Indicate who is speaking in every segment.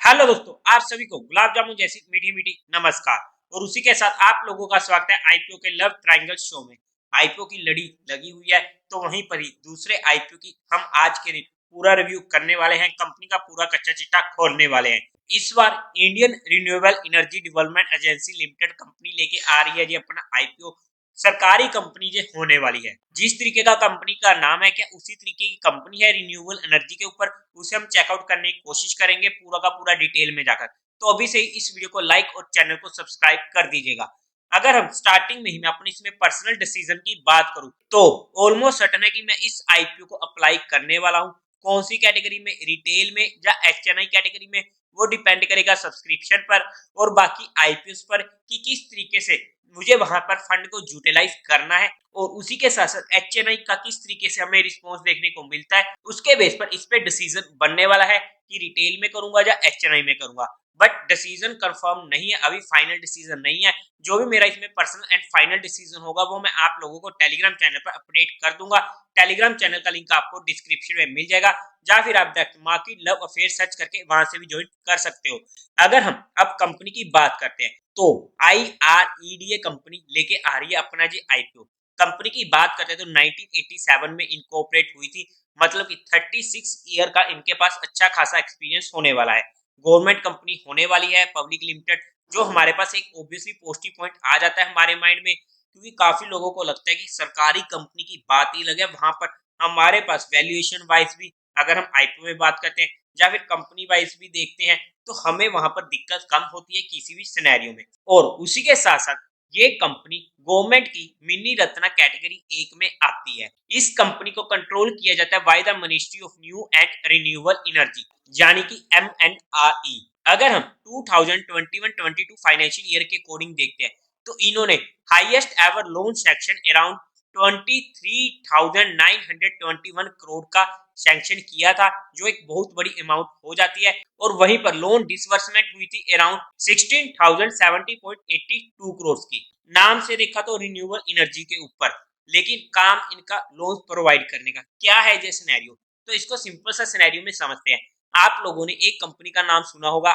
Speaker 1: Hello दोस्तों, आप सभी को गुलाब जामुन जैसी मीठी मीठी नमस्कार। और उसी के साथ आप लोगों का स्वागत है आईपीओ के लव ट्रायंगल शो में। आईपीओ की लड़ी लगी हुई है, तो वहीं पर ही दूसरे आईपीओ की हम आज के दिन पूरा रिव्यू करने वाले हैं, कंपनी का पूरा कच्चा चिट्ठा खोलने वाले हैं। इस बार Indian renewable energy development agency limited company लेके आ रही है जी अपना आईपीओ। सरकारी कंपनी जो होने वाली है, जिस तरीके का कंपनी का नाम है क्या उसी तरीके की कंपनी है रिन्यूएबल एनर्जी के ऊपर, उसे हम चेकआउट करने की कोशिश करेंगे पूरा का पूरा डिटेल में जाकर। तो अभी से ही इस वीडियो को लाइक और चैनल को सब्सक्राइब कर दीजिएगा। अगर हम स्टार्टिंग में ही मैं अपनी इसमें पर्सनल डिसीजन की बात करूं, तो ऑलमोस्ट सर्टेन है कि मैं इस आईपीओ को अप्लाई करने वाला हूं। कौन सी कैटेगरी में, रिटेल में या एचएनआई कैटेगरी में, वो डिपेंड करेगा सब्सक्रिप्शन पर और बाकी आईपीओ पर कि किस तरीके से मुझे वहां पर फंड को यूटिलाइज करना है। और उसी के साथ साथ एचएनआई का किस तरीके से हमें रिस्पॉन्स देखने को मिलता है, उसके बेस पर इस पे डिसीजन बनने वाला है कि रिटेल में करूंगा या एचएनआई में करूंगा। बट डिसीजन कंफर्म नहीं है, अभी फाइनल डिसीजन नहीं है। जो भी मेरा इसमें पर्सनल एंड फाइनल डिसीजन होगा वो मैं आप लोगों को टेलीग्राम चैनल पर अपडेट कर दूंगा। टेलीग्राम चैनल का लिंक आपको डिस्क्रिप्शन में मिल जाएगा, या फिर आप मार्केट लव अफेयर सर्च करके वहां से भी ज्वाइन कर सकते हो। अगर हम अब कंपनी की बात करते हैं, तो IREDA कंपनी लेके आ रही है अपना जी आईपीओ। कंपनी की बात करते हैं तो 1987 में इनकॉर्पोरेट हुई थी, मतलब कि 36 ईयर का इनके पास अच्छा खासा एक्सपीरियंस होने वाला है। गवर्नमेंट कंपनी होने वाली है, पब्लिक लिमिटेड, जो हमारे पास एक ऑब्वियसली पॉजिटिव पॉइंट आ जाता है हमारे माइंड में, क्योंकि काफी लोगों को लगता है कि सरकारी कंपनी की बात ही अलग है, वहां पर हमारे पास वैल्यूएशन वाइज भी अगर हम आईपीओ में बात करते हैं या फिर कंपनी वाइज भी देखते हैं, तो हमें वहां पर दिक्कत कम होती है किसी भी सिनेरियो में। और उसी के साथ साथ ये कंपनी गवर्नमेंट की मिनी रत्ना कैटेगरी एक में आती है। इस कंपनी को कंट्रोल किया जाता है by the ministry of new and renewable energy, यानी कि MNRE। अगर हम 2021-22 फाइनेंशियल ईयर के अकॉर्डिंग देखते हैं, तो इन्होंने highest ever loan section around 23,921 crore का सैंक्शन किया था, जो एक बहुत बड़ी अमाउंट हो जाती है। और वहीं पर लोन डिसबर्समेंट हुई थी अराउंड 16,070.82 करोड़ की। नाम से देखा तो रिन्यूएबल एनर्जी के ऊपर, लेकिन काम इनका लोन प्रोवाइड करने का क्या है ये सिनेरियो। तो इसको सिंपल सा सिनेरियो में समझते हैं। आप लोगों ने एक कंपनी का नाम सुना होगा,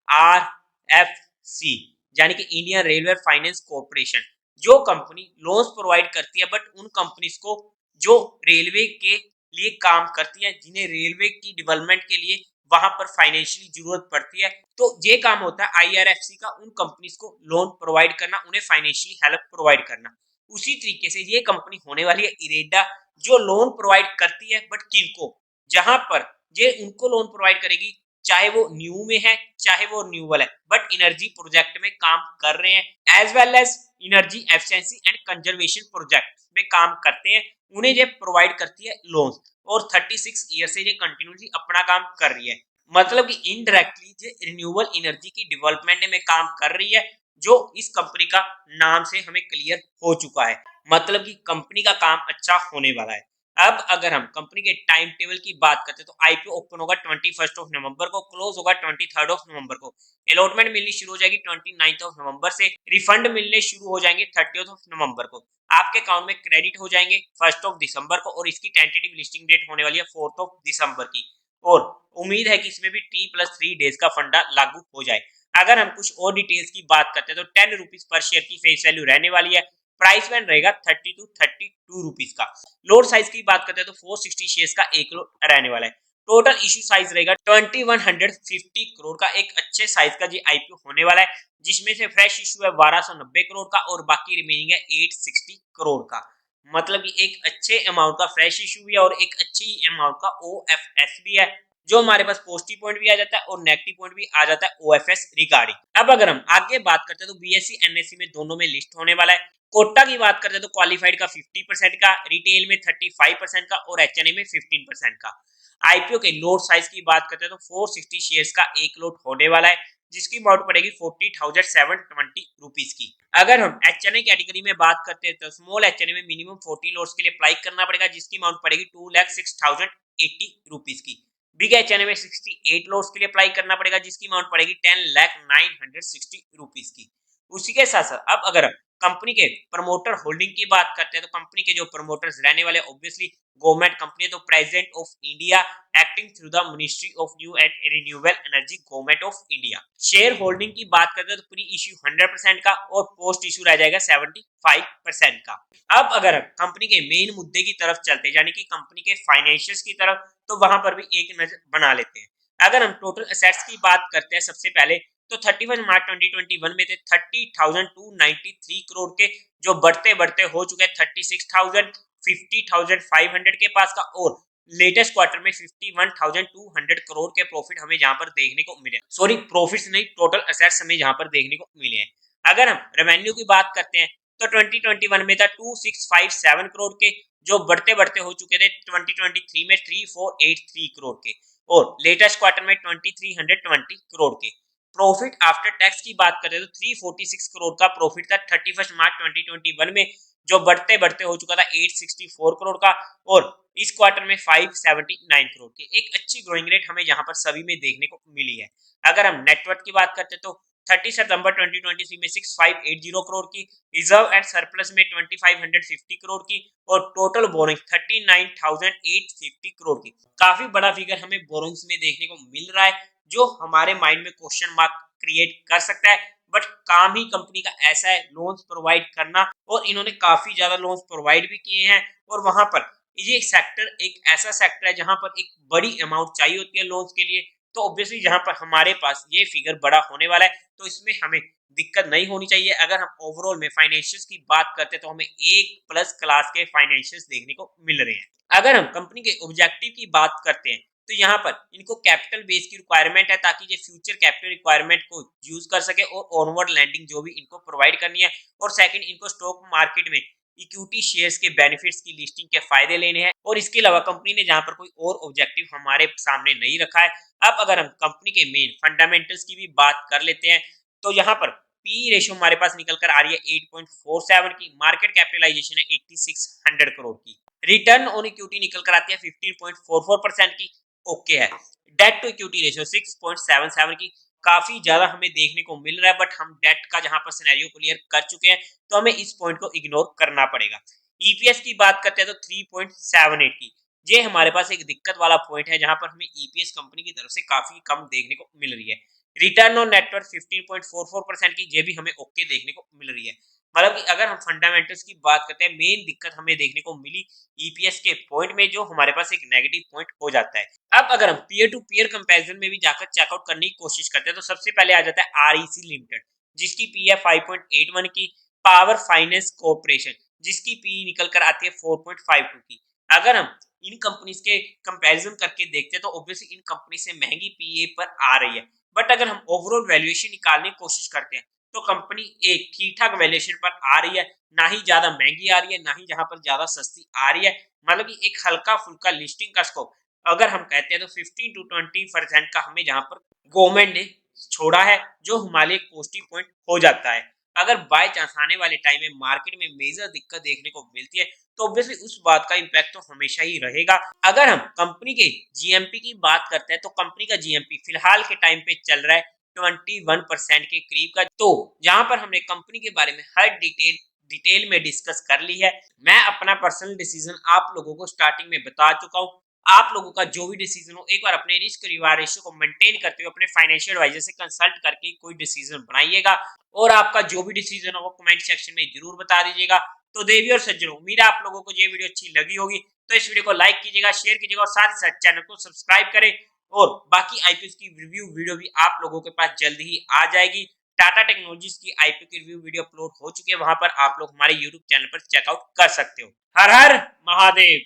Speaker 1: IRFC, यानी कि इंडियन रेलवे फाइनेंस कॉर्पोरेशन। जो कंपनी लोन्स प्रोवाइड करती है, बट उन कंपनीज को जो रेलवे के लिए काम करती है, जिन्हें रेलवे की डेवलपमेंट के लिए वहां पर फाइनेंशियली जरूरत पड़ती है, तो ये काम होता है IRFC का, उन कंपनीज को लोन प्रोवाइड करना, उन्हें फाइनेंशियली हेल्प प्रोवाइड करना। उसी तरीके से ये कंपनी होने वाली है इरेडा, जो लोन प्रोवाइड करती है, बट किनको, जहां पर ये उनको लोन प्रोवाइड करेगी, चाहे वो न्यू में है चाहे वो रिन्यूएबल है, बट एनर्जी प्रोजेक्ट में काम कर रहे हैं, as well as energy efficiency and conservation project में काम करते हैं, उन्हें ये प्रोवाइड करती है लोन। और 36 ईयर से ये कंटिन्यूसली अपना काम कर रही है, मतलब कि इनडायरेक्टली ये रिन्यूएबल एनर्जी की डेवलपमेंट में काम कर रही है, जो इस कंपनी का नाम से हमें क्लियर हो चुका है। मतलब कि कंपनी का काम अच्छा होने वाला है। अब अगर हम कंपनी के टाइम टेबल की बात करते हैं, तो आईपीओ ओपन होगा 21 नवंबर को, क्लोज होगा 23 नवंबर को। अलॉटमेंट मिलनी शुरू हो जाएगी 29 नवंबर से, रिफंड मिलने शुरू हो जाएंगे 30 नवंबर को। आपके अकाउंट में क्रेडिट हो जाएंगे 1 दिसंबर को, और इसकी टेंटेटिव लिस्टिंग डेट होने वाली है 4 दिसंबर की। और उम्मीद है कि इसमें भी T+3 डेज का फंडा लागू हो जाए। अगर हम कुछ और डिटेल्स की बात करते हैं, तो 10 रुपीज पर शेयर की फेस वैल्यू रहने वाली है। प्राइस बैंड रहेगा 30 to 32 रुपीज का। लोड साइज की बात करते हैं तो 460 शेयर्स का एक लोड रहने वाला है। टोटल इशू साइज रहेगा 2150 करोड़ का, एक अच्छे साइज का जी आईपीओ होने वाला है, जिसमें से फ्रेश इशू है 1290 करोड़ का और बाकी रिमेनिंग है 860 करोड़ का। मतलब कि एक अच्छे अमाउंट का फ्रेश इशू भी है और एक अच्छी अमाउंट का ओएफएस भी है, जो हमारे पास पॉजिटिव पॉइंट भी आ जाता है और नेगेटिव पॉइंट भी आ जाता है ओएफएस रिगार्डिंग। अब अगर हम आगे बात करते हैं, तो बीएससी एनएससी में दोनों में लिस्ट होने वाला है। कोटा की बात करते हैं तो क्वालिफाइड का 50% का, रिटेल में 35% का और एचएनए में 15% का। आईपीओ के लोड साइज की बात करते हैं तो 460 शेयर्स का एक लोड होने वाला है, जिसकी अमाउंट पड़ेगी 40,720 रुपीज की। अगर हम एचएनए कैटेगरी में बात करते हैं, तो स्मॉल एचएनए में मिनिमम 14 लोड्स के लिए अप्लाई करना पड़ेगा, जिसकी अमाउंट पड़ेगी 2,06,080 रुपीज की। बिग एचएनए में 68 लोड्स के लिए अप्लाई करना पड़ेगा, जिसकी अमाउंट पड़ेगी 10,0960 रुपीज की। उसी के साथ साथ अब अगर कंपनी के प्रमोटर होल्डिंग की बात करते हैं तो कंपनी के जो प्रमोटर्स रहने वाले ऑब्वियसली गवर्नमेंट कंपनी, तो president of India acting through the ministry of new and renewable energy, government of India. Share holding की बात करते हैं तो प्री इश्यू 100% का और पोस्ट इश्यू रह जाएगा 75% का। अब अगर कंपनी के मेन मुद्दे की तरफ चलते हैं यानी कि कंपनी के फाइनेंशियल्स की तरफ, तो वहां पर भी एक नजर बना लेते हैं। अगर हम टोटल एसेट्स की बात करते हैं सबसे पहले, तो 31 मार्च 2021 में थे 30,293 करोड़ के, जो बढ़ते बढ़ते हो चुके हैं 36,000, 50,500 के पास का, और लेटेस्ट क्वार्टर में 51,200 करोड़ के प्रॉफिट हमें जहां पर देखने को मिले। सॉरी, प्रॉफिट्स नहीं, टोटल एसेट्स हमें जहां पर देखने को मिले हैं। अगर हम रेवेन्यू की बात करते हैं तो 2021 में था 2657 करोड़ के, जो बढ़ते बढ़ते हो चुके थे 2023 में 3483 करोड़ के, और लेटेस्ट क्वार्टर में 2320 करोड़ के। प्रॉफिट आफ्टर टैक्स की बात करें तो 346 करोड़ का प्रॉफिट था 31 मार्च 2021 में, जो बढ़ते बढ़ते हो चुका था 864 करोड़ का, और इस क्वार्टर में 579 करोड़ की। एक अच्छी ग्रोइंग रेट हमें यहाँ पर सभी में देखने को मिली है। अगर हम नेटवर्थ की बात करते तो 30 सितंबर 2023 में 6580 करोड़ की, रिजर्व एंड सरप्लस में 2550 करोड़ की, और टोटल बोरिंग 39,850 करोड़ की। काफी बड़ा फिगर हमें बोरिंग्स में देखने को मिल रहा है, जो हमारे माइंड में क्वेश्चन मार्क क्रिएट कर सकता है। बट काम ही कंपनी का ऐसा है लोन्स प्रोवाइड करना, और इन्होंने काफी ज्यादा लोन्स प्रोवाइड भी किए हैं। और वहां पर ये सेक्टर एक ऐसा सेक्टर है जहां पर एक बड़ी अमाउंट चाहिए होती है लोन्स के लिए, तो ऑब्वियसली जहां पर हमारे पास ये फिगर बड़ा होने वाला है, तो इसमें हमें दिक्कत नहीं होनी चाहिए। अगर हम ओवरऑल में फाइनेंशियल्स की बात करते हैं तो हमें एक प्लस क्लास के फाइनेंशियल्स देखने को मिल रहे हैं। अगर हम कंपनी के ऑब्जेक्टिव की बात करते हैं तो यहाँ पर इनको कैपिटल बेस की रिक्वायरमेंट है, ताकि ये फ्यूचर कैपिटल रिक्वायरमेंट को यूज कर सके और ऑनवर्ड लैंडिंग जो भी इनको प्रोवाइड करनी है। और सेकंड, इनको स्टॉक मार्केट में इक्विटी शेयर्स के बेनिफिट्स की लिस्टिंग के फायदे लेने हैं। और इसके अलावा कंपनी ने जहां पर कोई और ऑब्जेक्टिव हमारे सामने नहीं रखा है। अब अगर हम कंपनी के मेन फंडामेंटल्स की भी बात कर लेते हैं तो यहाँ पर पी रेशियो हमारे पास निकल कर आ रही है 8.47 की, मार्केट कैपिटलाइजेशन है 8600 करोड़ की, रिटर्न ऑन इक्विटी निकल कर आती है 15.44% की, ओके है। डेट टू इक्विटी रेशियो 6.77 की, काफी ज्यादा हमें देखने को मिल रहा है, बट हम डेट का जहां पर सिनेरियो क्लियर कर चुके हैं, तो हमें इस पॉइंट को इग्नोर करना पड़ेगा। ईपीएस की बात करते हैं तो 3.78 की, ये हमारे पास एक दिक्कत वाला पॉइंट है जहां पर हमें ईपीएस कंपनी की तरफ से काफी कम देखने को मिल रही है। रिटर्न ऑन नेटवर्थ 15.44% की, ये भी हमें ओके देखने को मिल रही है। मतलब कि अगर हम फंडामेंटल्स की बात करते हैं, मेन दिक्कत हमें देखने को मिली ईपीएस के पॉइंट में, जो हमारे पास एक नेगेटिव पॉइंट हो जाता है। अब अगर हम पीयर टू पीयर कंपैरिजन में भी जाकर चेकआउट करने की कोशिश करते हैं तो सबसे पहले आ जाता है आरईसी लिमिटेड, जिसकी पी है 5.81 की, पावर फाइनेंस कॉर्पोरेशन जिसकी पी निकल कर आती है 4.52 की। अगर हम इन कंपनीज के कंपैरिजन करके देखते हैं तो ऑब्वियसली इन कंपनी से महंगी पीए पर आ रही है। बट अगर हम ओवरऑल वैल्यूएशन निकालने की कोशिश करते हैं तो कंपनी एक ठीक ठाक वैल्यूएशन पर आ रही है, ना ही ज्यादा महंगी आ रही है, ना ही जहां पर ज्यादा सस्ती आ रही है। मतलब कि एक हल्का फुल्का लिस्टिंग का स्कोप अगर हम कहते हैं तो 15 टू 20% का हमें जहां पर गवर्नमेंट ने छोड़ा है, जो हमारे लिए पॉजिटिव पॉइंट हो जाता है। अगर बाय चांस आने वाले टाइम में मार्केट में मेजर दिक्कत देखने को मिलती है तो ऑब्वियसली उस बात का इंपैक्ट तो हमेशा ही रहेगा। अगर हम कंपनी के जीएमपी की बात करते हैं तो कंपनी का जीएमपी फिलहाल के टाइम पे चल रहा है 21% के करीब का। तो जहां पर हमने कंपनी के बारे में हर डिटेल में डिस्कस कर ली है। मैं अपना पर्सनल डिसीजन आप लोगों को स्टार्टिंग में बता चुका हूं। आप लोगों का जो भी डिसीजन हो, एक बार अपने रिस्क रिवार्ड रेशियो को मेंटेन करते हुए अपने फाइनेंशियल एडवाइजर से कंसल्ट करके कोई डिसीजन बनाइएगा। और आपका जो भी डिसीजन हो वो कमेंट सेक्शन में जरूर बता दीजिएगा। तो देवी और सज्जनों, उम्मीद है आप लोगों को ये वीडियो अच्छी लगी होगी, तो इस वीडियो को लाइक कीजिएगा, शेयर कीजिएगा और साथ ही साथ चैनल को सब्सक्राइब करें। और बाकी आईपीओ की रिव्यू वीडियो भी आप लोगों के पास जल्द ही आ जाएगी। टाटा टेक्नोलॉजीज की आईपीओ की रिव्यू वीडियो अपलोड हो चुकी है, वहां पर आप लोग हमारे यूट्यूब चैनल पर चेकआउट कर सकते हो। हर हर महादेव।